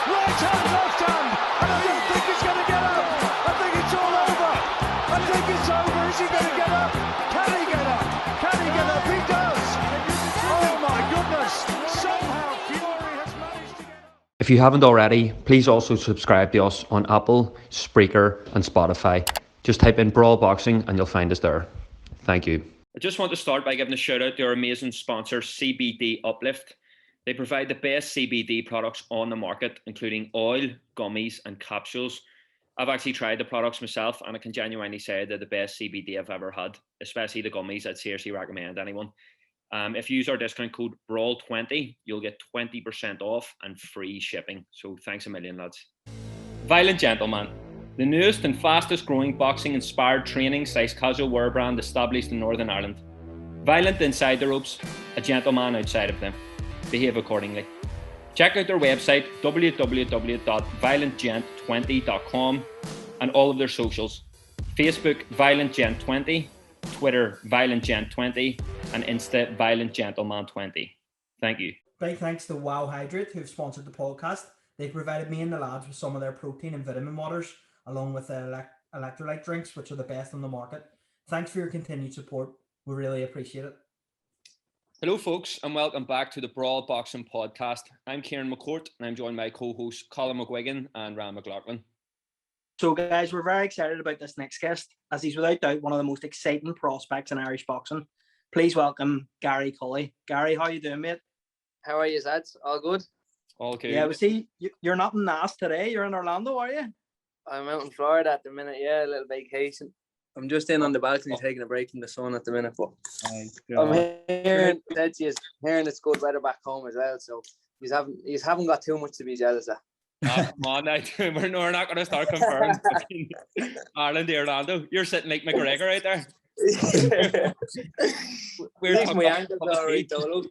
Right hand, left hand. And I don't think he's going to get up. I think it's all over. I think it's over. Is he going to get up? Can he get up? Can he get up? He does. Oh my goodness. Somehow Fury has managed to get up. If you haven't already, please also subscribe to us on Apple, Spreaker and Spotify. Just type in Brawl Boxing and you'll find us there. Thank you. I just want to start by giving a shout out to our amazing sponsor, CBD Uplift. They provide the best CBD products on the market, including oil, gummies and capsules. I've actually tried the products myself and I can genuinely say they're the best CBD I've ever had, especially the gummies. I'd seriously recommend anyone. If you use our discount code BRAWL20, you'll get 20% off and free shipping. So thanks a million, lads. Violent Gentleman, the newest and fastest growing boxing-inspired training/casual wear brand established in Northern Ireland. Violent inside the ropes, a gentleman outside of them. Behave accordingly. Check out their website, www.violentgent20.com, and all of their socials. Facebook, ViolentGent20, Twitter, ViolentGent20, and Insta, ViolentGentleman20. Thank you. Big thanks to Wow Hydrate, who've sponsored the podcast. They've provided me and the lads with some of their protein and vitamin waters, along with electrolyte drinks, which are the best on the market. Thanks for your continued support. We really appreciate it. Hello, folks, and welcome back to the Brawl Boxing Podcast. I'm Kieran McCourt, and I'm joined by co-hosts Colin McGuigan and Ryan McLaughlin. So, guys, we're very excited about this next guest, as he's without doubt one of the most exciting prospects in Irish boxing. Please welcome Gary Cully. Gary, how you doing, mate? How are you, lads? All good? All good. Yeah, we see you're not in Nass today. You're in Orlando, are you? I'm out in Florida at the minute, yeah, a little vacation. I'm just in on the balcony taking a break from the sun at the minute, but I'm hearing it's good weather back home as well, so you haven't got too much to be jealous of. Come on, now. We're not going to start comparing Ireland to Orlando. You're sitting like McGregor right there. We're talking my ankles all right, though.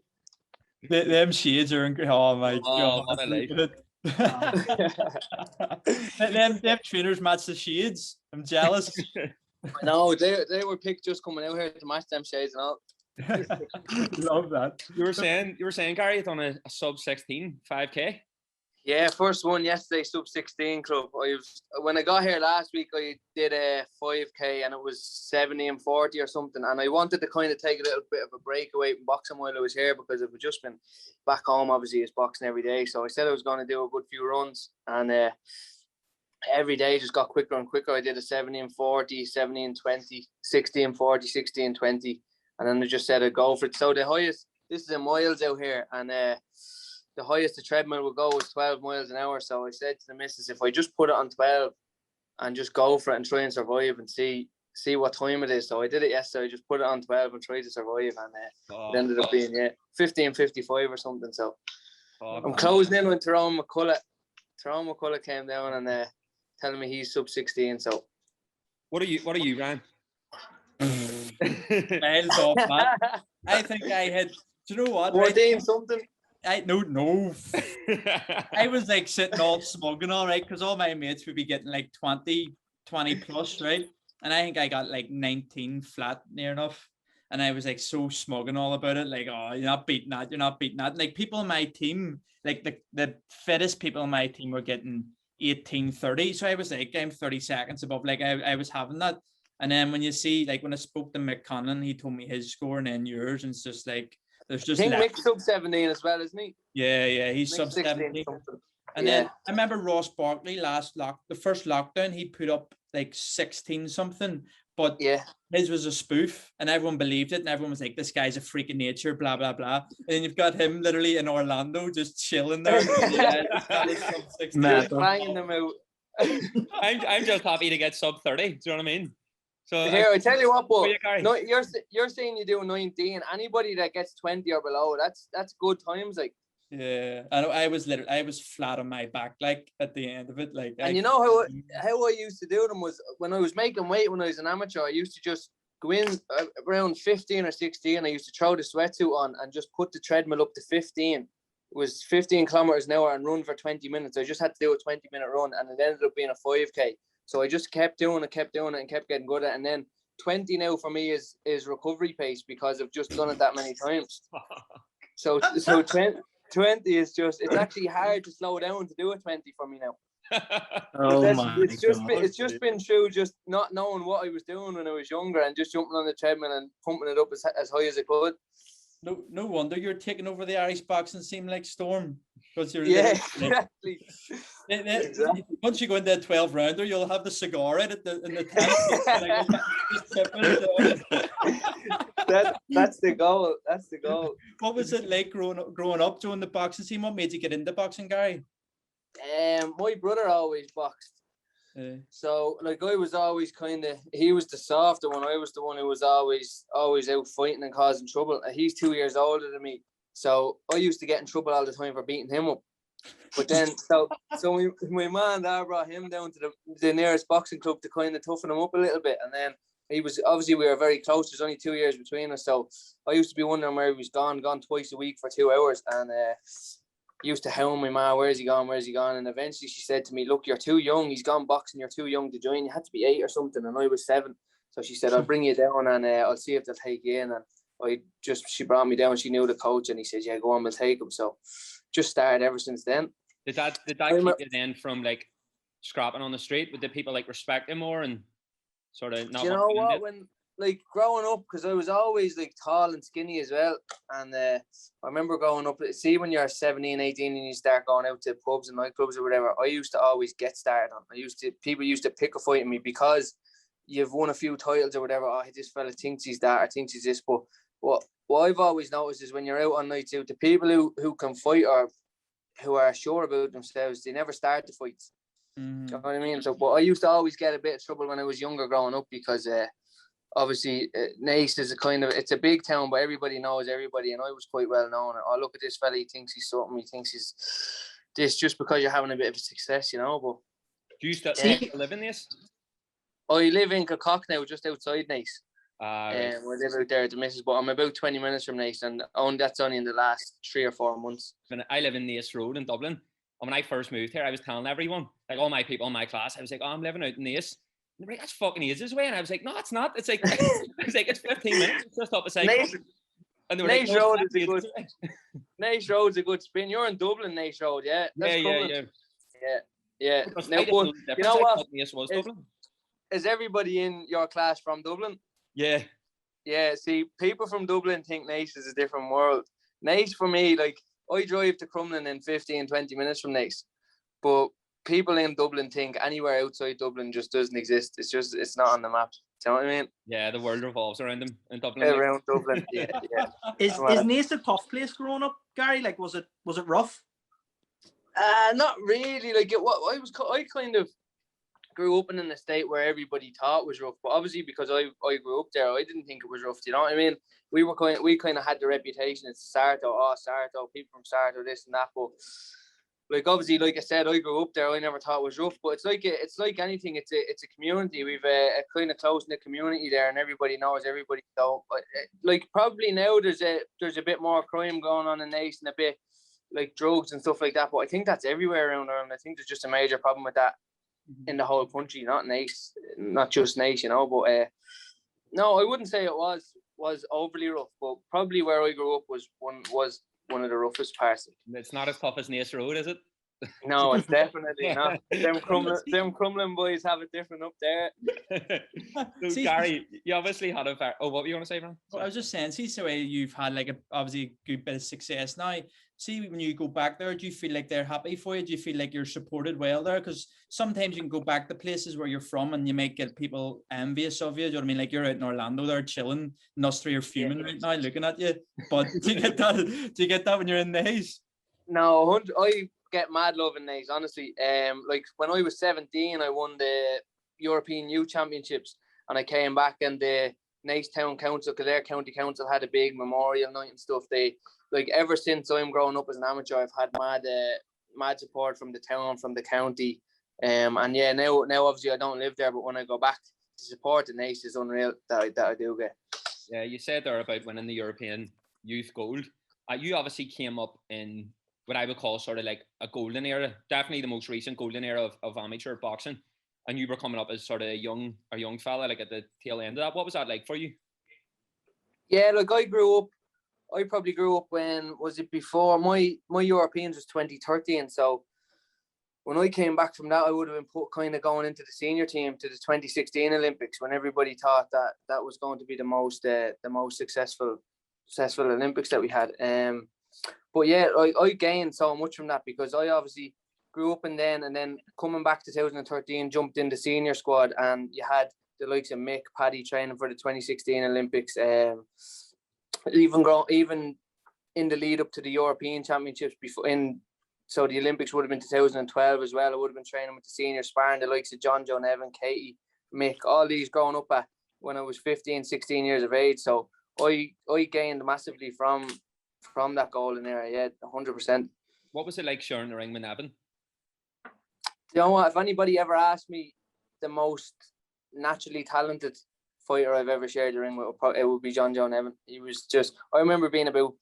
Them shades are oh my god! What a life. them trainers match the shades. I'm jealous. No, they were picked just coming out here to match them shades and all. Love that. You were saying, Gary, it's on a sub 16 5K. Yeah, first one yesterday, sub 16 club. When I got here last week, I did a 5K and it was 70 and 40 or something. And I wanted to kind of take a little bit of a break away from boxing while I was here because I've just been back home. Obviously, it's boxing every day. So I said I was going to do a good few runs, and every day just got quicker and quicker. I did a 70 and 40, 70 and 20, 60 and 40, 60 and 20. And then I just said I'd go for it. So the highest, this is in miles out here, and the highest the treadmill would go was 12 miles an hour. So I said to the missus, if I just put it on 12 and just go for it and try and survive and see what time it is. So I did it yesterday. I just put it on 12 and tried to survive, and it ended up being 15:55 or something. So I'm closing in when Tyrone McCullough came down and telling me he's sub 16. So what are you, Ryan? Miles off, man. I think I had. Do you know what? 14 something. No. I was like sitting all smug and all right, because all my mates would be getting like 20 plus, right? And I think I got like 19 flat near enough. And I was like so smug and all about it, like, oh, you're not beating that. And like people in my team, like the fittest people in my team were getting 18:30. So I was like, I'm 30 seconds above, like I was having that. And then when you see, like when I spoke to Mick Conlon, he told me his score and then yours, and it's just like, there's just I think Mick's sub 17 as well, isn't he? Yeah, he's sub 17. And then I remember Ross Barkley the first lockdown, he put up like 16 something, but his was a spoof and everyone believed it and everyone was like, this guy's a freak of nature, blah, blah, blah. And then you've got him literally in Orlando just chilling there. Banging them out. I'm just happy to get sub 30. Do you know what I mean? So here, I tell you what, but no, you're saying you do 19. Anybody that gets 20 or below, that's good times, like. Yeah, I was flat on my back, like at the end of it, like. And you know how I used to do them was when I was making weight when I was an amateur. I used to just go in around 15 or 16. I used to throw the sweatsuit on and just put the treadmill up to 15. It was 15 kilometers an hour and run for 20 minutes. I just had to do a 20-minute run, and it ended up being a 5K. So I just kept doing it and kept getting good at it. And then 20 now for me is recovery pace because I've just done it that many times. So 20 is just, it's actually hard to slow down to do a 20 for me now. Oh my It's just been through just not knowing what I was doing when I was younger and just jumping on the treadmill and pumping it up as high as I could. No wonder you're taking over the Irish boxing scene like storm. Because you're exactly. Once you go into a 12 rounder, you'll have the cigar in the tent. That's the goal. That's the goal. What was it like growing up doing the boxing scene? What made you get into boxing, Gary? My brother always boxed. So like I was always he was the softer one. I was the one who was always out fighting and causing trouble. He's 2 years older than me. So I used to get in trouble all the time for beating him up. But then so my mom and dad brought him down to the nearest boxing club to kind of toughen him up a little bit. And then he was, obviously we were very close. There's only 2 years between us. So I used to be wondering where he was gone twice a week for 2 hours. And used to hound my ma, where's he gone? And eventually she said to me, look, you're too young. He's gone boxing. You're too young to join. You had to be 8 or something. And I was 7. So she said, I'll bring you down and I'll see if they'll take you in. And she brought me down. She knew the coach and he said, yeah, go on, we'll take him. So just started ever since then. Did that keep you then from like scrapping on the street? Did people like respect him more and sort of not? Do you know what? When like growing up, because I was always like tall and skinny as well. And I remember growing up, see when you're 17, 18 and you start going out to pubs and nightclubs or whatever, I used to always get started on. People used to pick a fight with me because you've won a few titles or whatever. Oh, this fella thinks he's that or thinks he's this. But what I've always noticed is when you're out on nights out, the people who can fight or who are sure about themselves, they never start the fights. Mm. Do you know what I mean? So, but I used to always get a bit of trouble when I was younger growing up because obviously Naas is it's a big town, but everybody knows everybody, and I was quite well known. Oh, look at this fella, he thinks he's something, he thinks he's this just because you're having a bit of a success, you know. But do you still live in this? I live in Kilcock now, just outside Naas. Right. We live out there at the missus, but I'm about 20 minutes from Naas, and that's only in the last 3 or 4 months. I live in Naas Road in Dublin. And when I first moved here, I was telling everyone, like all my people in my class, I was like, oh, I'm living out in Naas. And they're like, that's fucking ages away. And I was like, no, it's not. It's like, it's 15 minutes. It's just up a cycle. And they were Naas Road is a good. Naas Road's a good spin. You're in Dublin, Naas Road, yeah. Yeah. Now, but, you know what? Is everybody in your class from Dublin? Yeah. Yeah, see, people from Dublin think Naas is a different world. Naas for me, like, I drive to Crumlin in 15, 20 minutes from Naas. But people in Dublin think anywhere outside Dublin just doesn't exist. It's not on the map. Do you know what I mean? Yeah, the world revolves around them in Dublin. Around Dublin, yeah. Is Naas a tough place growing up, Gary? Like, was it rough? Not really. Like, I kind of grew up in an estate where everybody thought it was rough, but obviously because I grew up there, I didn't think it was rough. Do you know what I mean? We kind of had the reputation. It's Sarto, people from Sarto, this and that. But like obviously, like I said, I grew up there. I never thought it was rough, but it's like anything. It's a community. We've a kind of close knit community there, and everybody knows everybody. So like probably now there's a bit more crime going on in Naas and a bit like drugs and stuff like that. But I think that's everywhere around Ireland. I think there's just a major problem with that in the whole country, not Naas, not just Naas, you know. But no, I wouldn't say it was overly rough, but probably where I grew up was one of the roughest parts. It's not as tough as Naas Road, is it? No, it's definitely not. Them Crumlin boys have it different up there. So, Gary, you obviously had what were you going to say, man? Well, I was just saying, see, so you've had like obviously a good bit of success now. See, when you go back there, do you feel like they're happy for you? Do you feel like you're supported well there? Because sometimes you can go back to places where you're from and you might get people envious of you. Do you know what I mean? Like you're out in Orlando there chilling, and us three are fuming right now looking at you. But do you get that? Do you get that when you're in Naas? No, I get mad love in Naas, honestly. Like when I was 17, I won the European Youth Championships, and I came back and the Naas Town Council, because their county council had a big memorial night and stuff. They like ever since I'm growing up as an amateur, I've had mad support from the town, from the county. And yeah, now obviously I don't live there, but when I go back to support the Naas is unreal that I do get. Yeah, you said there about winning the European Youth Gold. You obviously came up in what I would call sort of like a golden era, definitely the most recent golden era of amateur boxing. And you were coming up as sort of a young fella, like at the tail end of that. What was that like for you? Yeah, like I grew up I probably grew up when, was it before my Europeans was 2013, so when I came back from that, I would have been put kind of going into the senior team to the 2016 Olympics, when everybody thought that was going to be the most successful Olympics that we had. But yeah, I gained so much from that, because I obviously grew up in then, and then coming back to 2013, jumped in the senior squad, and you had the likes of Mick, Paddy training for the 2016 Olympics. Even in the lead up to the European Championships so the Olympics would have been 2012 as well. I would have been training with the senior, sparring the likes of John Evan, Katie, Mick, all these growing up at when I was 15, 16 years of age. So I gained massively from that golden era. Yeah, 100%. What was it like sharing the ring with Evan? You know what? If anybody ever asked me the most naturally talented fighter I've ever shared the ring with, it would be John Evan. He was just, I remember being about,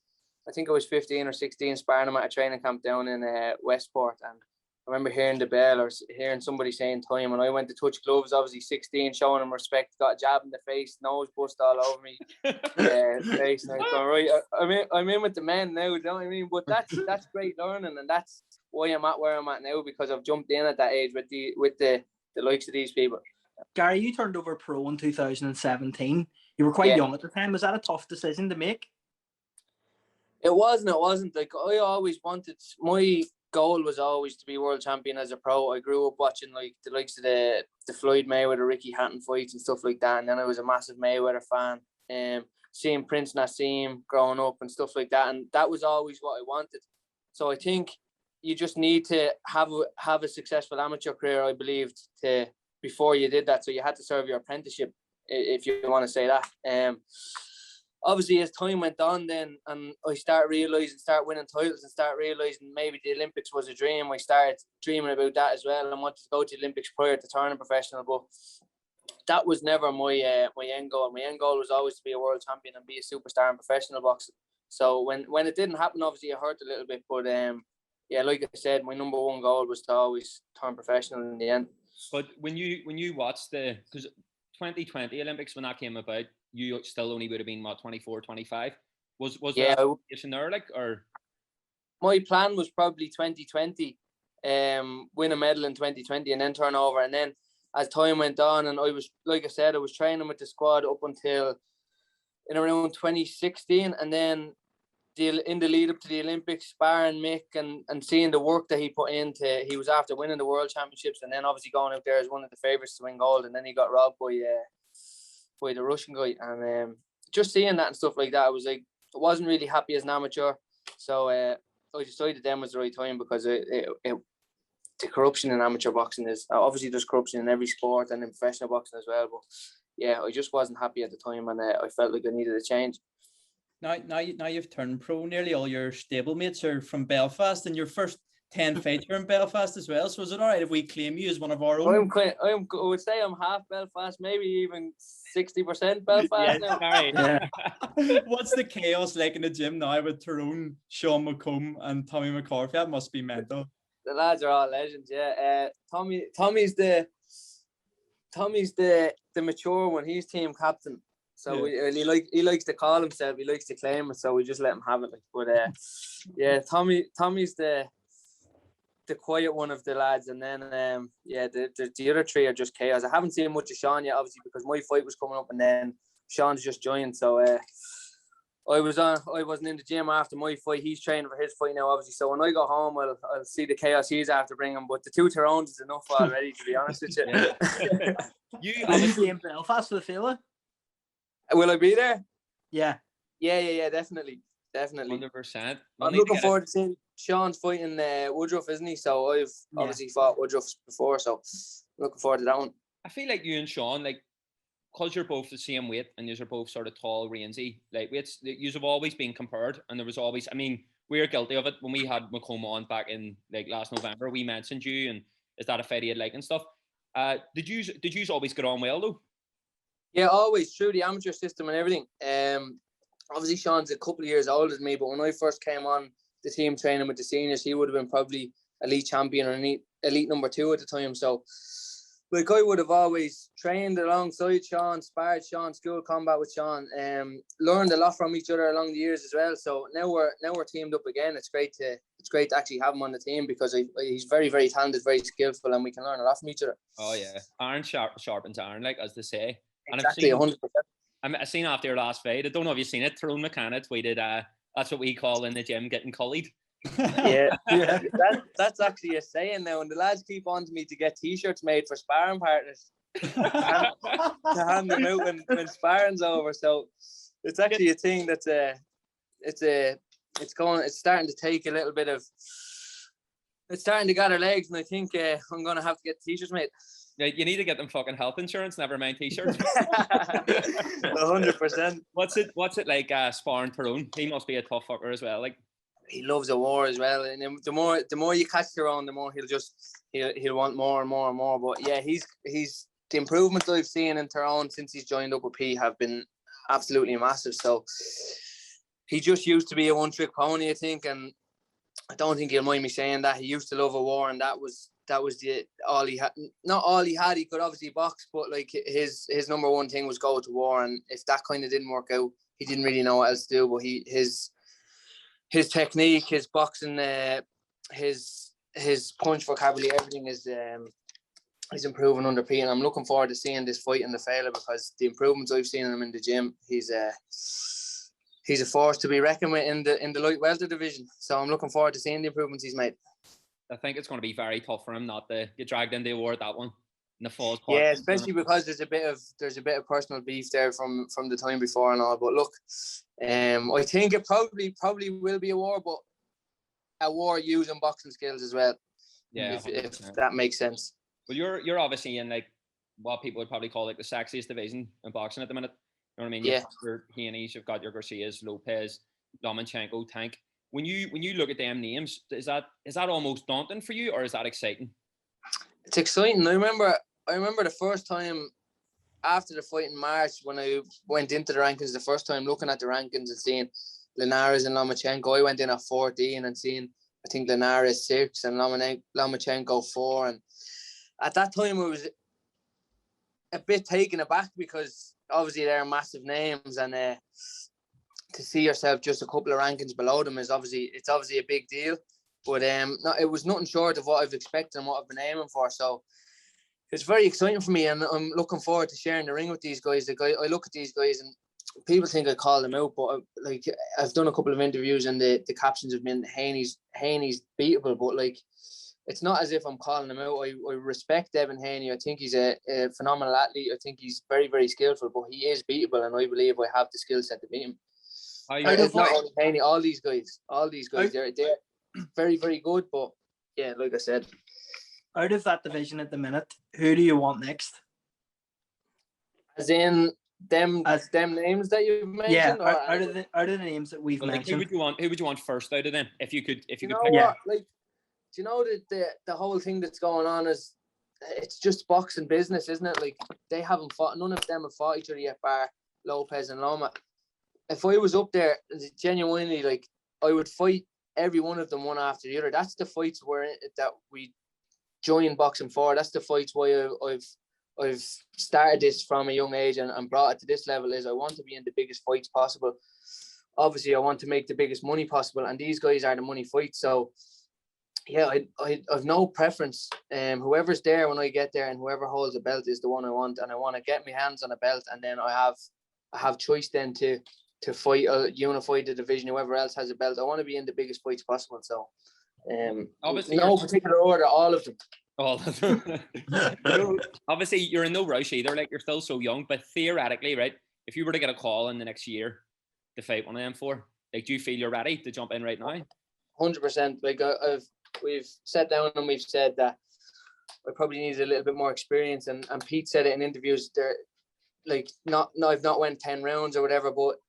I think I was 15 or 16, sparring him at a training camp down in Westport, and I remember hearing the bell or hearing somebody saying time, and I went to touch gloves, obviously 16, showing him respect, got a jab in the face, nose bust all over me, face, and I was going, right, I'm in with the men now, you know what I mean? But that's great learning, and that's why I'm at where I'm at now, because I've jumped in at that age with the likes of these people. Gary, you turned over pro in 2017. You were quite young at the time. Was that a tough decision to make? It wasn't. Like, I always wanted, my goal was always to be world champion as a pro. I grew up watching like the likes of the Floyd Mayweather, Ricky Hatton fights and stuff like that. And then I was a massive Mayweather fan. Seeing Prince Nassim growing up and stuff like that. And that was always what I wanted. So I think you just need to have a successful amateur career, I believed, before you did that. So you had to serve your apprenticeship, if you want to say that. Obviously, as time went on then, and I start winning titles and start realising maybe the Olympics was a dream, I started dreaming about that as well and wanted to go to the Olympics prior to turning professional. But that was never my end goal. My end goal was always to be a world champion and be a superstar in professional boxing. So when it didn't happen, obviously it hurt a little bit. But like I said, my number one goal was to always turn professional in the end. But when you watched because 2020 Olympics, when that came about, you still only would have been, what, 24, 25? Was there a position there, like, or? My plan was probably 2020, win a medal in 2020 and then turn over. And then as time went on, and I was, like I said, I was training with the squad up until in around 2016. And then in the lead up to the Olympics, sparring Mick and seeing the work that he put into, he was after winning the world championships and then obviously going out there as one of the favourites to win gold. And then he got robbed by the Russian guy, and just seeing that and stuff like that, I was like, I wasn't really happy as an amateur. So I decided then was the right time, because the corruption in amateur boxing is, obviously there's corruption in every sport and in professional boxing as well, but yeah, I just wasn't happy at the time, and I felt like I needed a change. Now you've turned pro. Nearly all your stablemates are from Belfast, and your first 10 fights are in Belfast as well. So is it all right if we claim you as one of our own? I would say I'm half Belfast, maybe even 60% Belfast now. Yeah. What's the chaos like in the gym now with Tyrone, Sean McComb, and Tommy McCarthy? That must be mental. The lads are all legends, yeah. Tommy's the mature one. He's team captain. So he likes to call himself. He likes to claim it. So we just let him have it. But Tommy's the quiet one of the lads, and then the other three are just chaos. I haven't seen much of Sean yet, obviously, because my fight was coming up, and then Sean's just joined. So I wasn't in the gym after my fight. He's training for his fight now, obviously. So when I go home, I'll see the chaos he's after bringing. But the two Tyrones is enough already, to be honest with you. You be in Belfast for the fella? Will I be there? Yeah, definitely. 100%. I'm looking forward to seeing Sean's fighting Woodruff, isn't he? So I've obviously fought Woodruff before, so looking forward to that one. I feel like you and Sean, like, because you're both the same weight and you're both sort of tall, rangy, like, you have always been compared, and there was always, I mean, we're guilty of it. When we had McComb on back in like last November, we mentioned you, and is that a fight you'd like and stuff. Did you always get on well though? Yeah, always, through the amateur system and everything. Obviously Sean's a couple of years older than me, but when I first came on the team training with the seniors, he would have been probably elite champion or elite number 2 at the time. So like I would have always trained alongside Sean, sparred Sean, school combat with Sean, learned a lot from each other along the years as well. So now we're teamed up again. It's great to actually have him on the team because he's very, very talented, very skillful, and we can learn a lot from each other. Oh yeah, iron sharpens iron, like as they say. And Exactly, 100%. I've seen after your last fight. I don't know if you've seen it. Tyrone McCann tweeted, "That's what we call in the gym getting cullied." Yeah. That's actually a saying now, and the lads keep on to me to get T-shirts made for sparring partners to hand them out when sparring's over. So it's actually a thing that's it's starting to take a little bit of. It's starting to gather legs, and I think I'm gonna have to get T-shirts made. Yeah, you need to get them fucking health insurance. Never mind T-shirts. 100%. What's it like sparring Tyrone? He must be a tough fucker as well. Like he loves a war as well, and the more you catch Tyrone, the more he'll want more and more and more. But yeah, he's the improvements I've seen in Tyrone since he's joined up with P have been absolutely massive. So he just used to be a one-trick pony, I think, and I don't think he'll mind me saying that. He used to love a war, and that was all he had. Not all he had. He could obviously box, but like his number one thing was go to war. And if that kind of didn't work out, he didn't really know what else to do. But his technique, his boxing, his punch vocabulary, everything is improving under P. And I'm looking forward to seeing this fight in the Fela because the improvements I've seen in him in the gym, he's a force to be reckoned with in the light welter division. So I'm looking forward to seeing the improvements he's made. I think it's going to be very tough for him not to get dragged into the war at that one in the falls. Yeah, especially because there's a bit of personal beef there from the time before and all. But look, I think it probably will be a war, but a war using boxing skills as well. Yeah, if that makes sense. Well, you're obviously in like what people would probably call like the sexiest division in boxing at the minute. You know what I mean? Yeah. You've got your Haney's, you've got your Garcias, Lopez, Lomachenko, Tank. When you look at them names, is that almost daunting for you, or is that exciting? It's exciting. I remember the first time after the fight in March when I went into the rankings the first time, looking at the rankings and seeing Linares and Lomachenko. I went in at 14 and seeing I think Linares 6 and Lomachenko 4, and at that time I was a bit taken aback because obviously they're massive names, and to see yourself just a couple of rankings below them is obviously a big deal. But it was nothing short of what I've expected and what I've been aiming for. So it's very exciting for me, and I'm looking forward to sharing the ring with these guys. I look at these guys, and people think I call them out, but like I've done a couple of interviews, and the captions have been Haney's beatable, but like it's not as if I'm calling him out. I respect Devin Haney. I think he's a phenomenal athlete. I think he's very, very skillful, but he is beatable, and I believe I have the skill set to beat him. It's not only Haney, all these guys, they're very, very good. But yeah, like I said, out of that division at the minute, who do you want next? As in them names that you've mentioned. Yeah, out of the names that we've mentioned. Who would you want first out of them? If you could pick. What? Like, do you know that the whole thing that's going on is it's just boxing business, isn't it? Like they haven't fought. None of them have fought each other yet, bar Lopez and Loma. If I was up there, genuinely, like I would fight every one of them one after the other. That's the fights that we join boxing for. That's the fights why I've started this from a young age and brought it to this level. Is I want to be in the biggest fights possible. Obviously, I want to make the biggest money possible, and these guys are the money fights. So yeah, I've no preference. Whoever's there when I get there and whoever holds the belt is the one I want, and I want to get my hands on a belt, and then I have choice then to fight, unify the division. Whoever else has a belt, I want to be in the biggest fights possible. So, obviously, no particular order, all of them. All of them. Obviously, you're in no rush either. Like you're still so young, but theoretically, right? If you were to get a call in the next year to fight one of them four, like, do you feel you're ready to jump in right now? 100%. Like we've sat down and we've said that I probably need a little bit more experience, and Pete said it in interviews. There, like, I've not went 10 rounds or whatever, but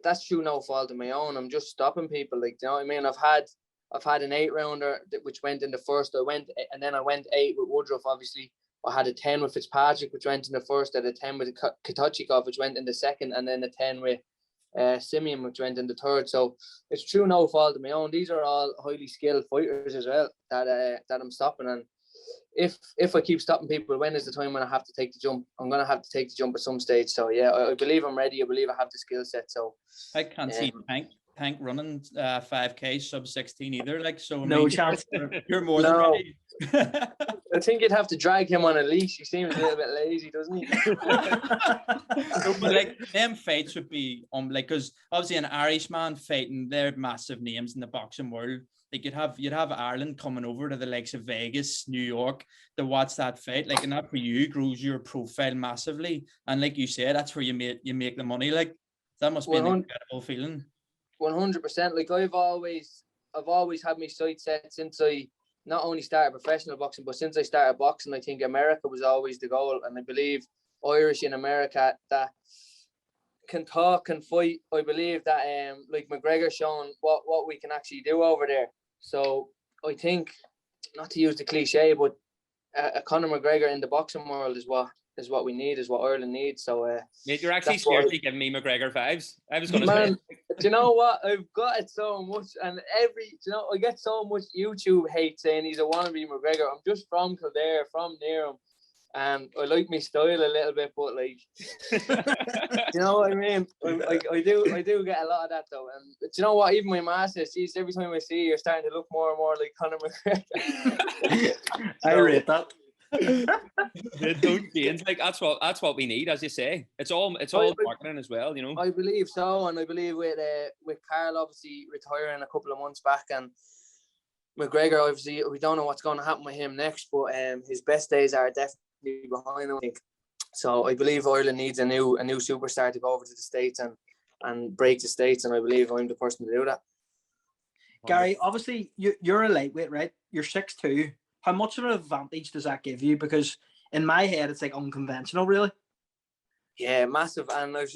that's through no fault of my own. I'm just stopping people. Like, you know what I mean? I've had an 8-rounder which went in the first. I went 8 with Woodruff. Obviously, I had a 10 with Fitzpatrick, which went in the first. I had a 10 with Katochikov, which went in the second, and then a 10 with Simeon, which went in the third. So it's true no fault of my own. These are all highly skilled fighters as well that I'm stopping, and if I keep stopping people, when is the time when I have to take the jump? I'm gonna have to take the jump at some stage. So yeah, I believe I'm ready. I believe I have the skill set. So I can't see Tank running 5K sub 16 either. Like, so I No mean, chance. you're more than ready. I think you'd have to drag him on a leash. He seems a little bit lazy, doesn't he? No, but like them fights would be like, because obviously an Irishman fighting, they're massive names in the boxing world. Like you'd have Ireland coming over to the likes of Vegas, New York to watch that fight. Like, and that for you grows your profile massively. And like you said, that's where you make the money. Like, that must be an incredible feeling. 100%. Like I've always had my sights set since I not only started professional boxing, but since I started boxing. I think America was always the goal, and I believe Irish in America that can talk and fight. I believe that like McGregor showing what we can actually do over there. So I think, not to use the cliche, but a Conor McGregor in the boxing world is what we need, is what Ireland needs. So mate, you're actually seriously giving me McGregor vibes. I was going to say. Do you know what? I've got it so much, and I get so much YouTube hate saying he's a wannabe McGregor. I'm just from Kildare, from near him, and I like my style a little bit, but like, you know what I mean? I do get a lot of that though. And do you know what? Even my ma says, "Geez, every time I see you, you're starting to look more and more like Conor McGregor." I rate that. Those gains, like that's what we need, as you say. It's all marketing as well, you know. I believe so, and I believe with Carl obviously retiring a couple of months back, and McGregor obviously we don't know what's going to happen with him next, but his best days are definitely behind him, I think. So I believe Ireland needs a new superstar to go over to the States and break the States, and I believe I'm the person to do that. Gary, obviously you're a lightweight, right? You're 6'2". How much of an advantage does that give you? Because in my head, it's like unconventional, really. Yeah, massive. And I've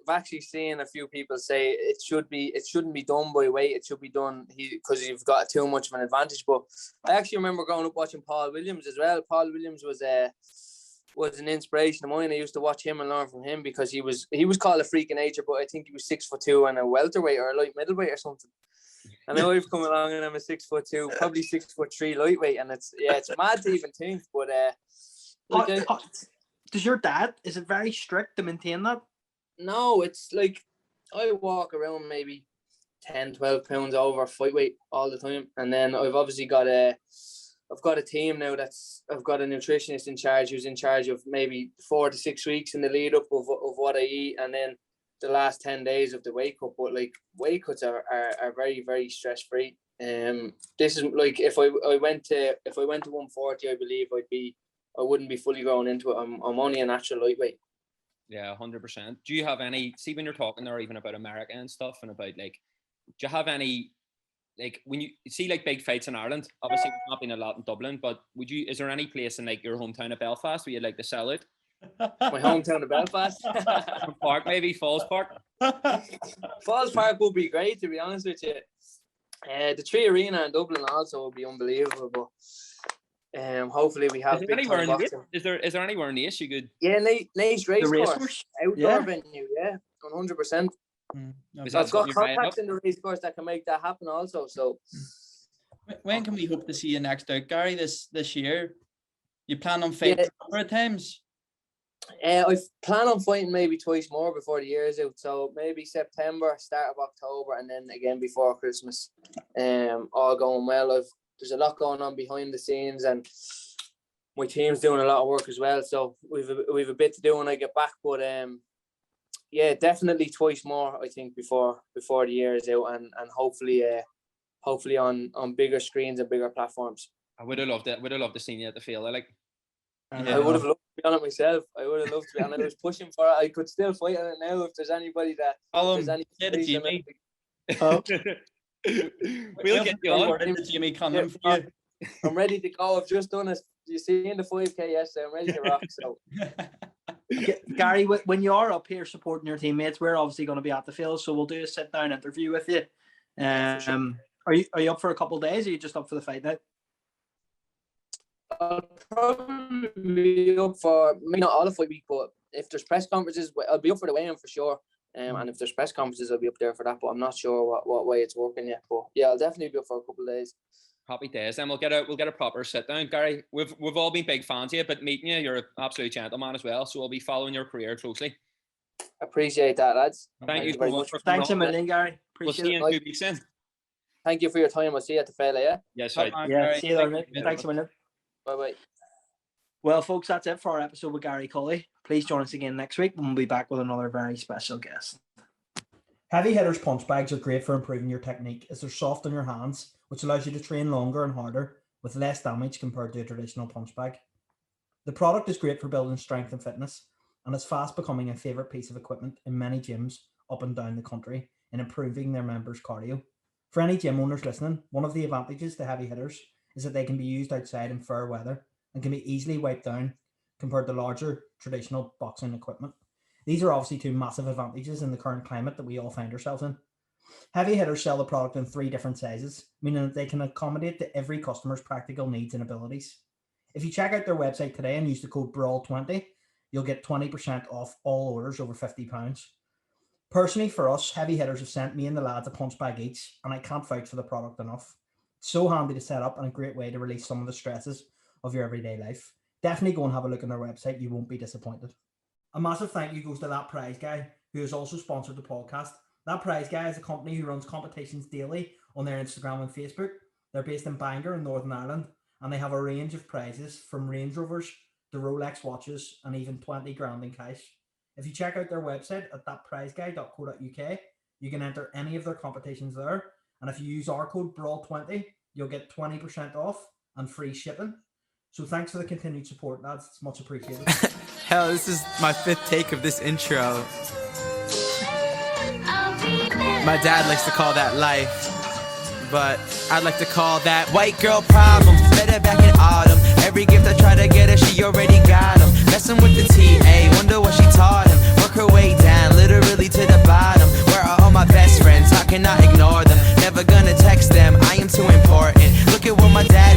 actually seen a few people say it shouldn't be done by weight. It should be done because you've got too much of an advantage. But I actually remember growing up watching Paul Williams as well. Paul Williams was an inspiration of mine. I used to watch him and learn from him because he was called a freak of nature, but I think he was 6'2" and a welterweight or a light middleweight or something. I know I've come along and I'm a 6'2", probably 6'3" lightweight, and it's mad to even think. But does your dad, is it very strict to maintain that? No, it's like I walk around maybe 10, 12 pounds over fight weight all the time, and then I've obviously got a team now I've got a nutritionist in charge who's in charge of maybe 4 to 6 weeks in the lead up of what I eat, and then the last 10 days of the weight cut. But like weight cuts are very, very stress free. This is like if I went to 140, I believe I wouldn't be fully grown into it. I'm only a natural lightweight. Yeah, 100%. Do you have any, see when you're talking there even about America and stuff, and about like, do you have any, like when you see like big fights in Ireland, obviously there's not been a lot in Dublin, but is there any place in like your hometown of Belfast where you'd like to sell it? My hometown of Belfast. Park, maybe Falls Park. Falls Park would be great, to be honest with you. The Tree Arena in Dublin also would be unbelievable. But hopefully we have. Is there anywhere in the issue good? Yeah, Nace Racecourse, outdoor venue. Yeah, 100%. I've got contacts in the racecourse that can make that happen also. So when can we hope to see you next out, Gary? This year, you plan on fighting a number of times? I plan on fighting maybe twice more before the year is out. So maybe September, start of October, and then again before Christmas. All going well. There's a lot going on behind the scenes, and my team's doing a lot of work as well. So we've a bit to do when I get back. But yeah, definitely twice more, I think, before the year is out, and hopefully on bigger screens and bigger platforms. I would have loved it. Would have loved to see you at the field. I would have loved to be on it myself. I would have loved to be, and I was pushing for it. I could still fight on it now if there's anybody that. Jimmy. We'll get you on. Jimmy coming for you. I'm ready to go. I've just done it. You see in the 5K yesterday. I'm ready to rock. So, Gary, when you're up here supporting your teammates, we're obviously going to be at the field, so we'll do a sit down interview with you. Sure. Are you up for a couple of days? Or are you just up for the fight now? I'll probably be up for maybe not all of fight week, but if there's press conferences, I'll be up for the weigh-in for sure. And if there's press conferences, I'll be up there for that. But I'm not sure what way it's working yet. But yeah, I'll definitely be up for a couple of days. Happy days. Then we'll get a proper sit down, Gary. We've all been big fans of you, but meeting you, you're an absolute gentleman as well. So we'll be following your career closely. Appreciate that, lads. Thank you very so much. much. Thanks a million, Gary. We'll Appreciate see you it. in 2 weeks then. Thank you for your time. I'll see you at the fella, yeah? Yes, Top right. man, Yeah, Gary. see you there, Thank mate. Thanks a million. Bye-bye. Well, folks, that's it for our episode with Gary Cully. Please join us again next week when we'll be back with another very special guest. Heavy hitters punch bags are great for improving your technique as they're soft on your hands, which allows you to train longer and harder with less damage compared to a traditional punch bag. The product is great for building strength and fitness, and is fast becoming a favourite piece of equipment in many gyms up and down the country in improving their members' cardio. For any gym owners listening, one of the advantages to heavy hitters is that they can be used outside in fair weather and can be easily wiped down compared to larger traditional boxing equipment. These are obviously two massive advantages in the current climate that we all find ourselves in. Heavy hitters sell the product in 3 different sizes, meaning that they can accommodate to every customer's practical needs and abilities. If you check out their website today and use the code BRAWL20, you'll get 20% off all orders over £50. Personally, for us, heavy hitters have sent me and the lads a punch bag each, and I can't vouch for the product enough. It's so handy to set up and a great way to release some of the stresses of your everyday life. Definitely go and have a look on their website. You won't be disappointed. A massive thank you goes to That Prize Guy, who has also sponsored the podcast. That Prize Guy is a company who runs competitions daily on their Instagram and Facebook. They're based in Bangor in Northern Ireland, and they have a range of prizes from Range Rovers to Rolex watches and even 20 grand in cash. If you check out their website at thatprizeguy.co.uk, you can enter any of their competitions there. And if you use our code BRAWL20, you'll get 20% off and free shipping. So thanks for the continued support, lads. It's much appreciated. Hell, this is my 5th take of this intro. My dad likes to call that life, but I'd like to call that white girl problems. Met her back in autumn. Every gift I try to get her, she already got them. Messing with the TA, wonder what she taught him. Work her way down, literally to the bottom. Where are all my best friends? How can I ignore them? Never gonna text them, I am too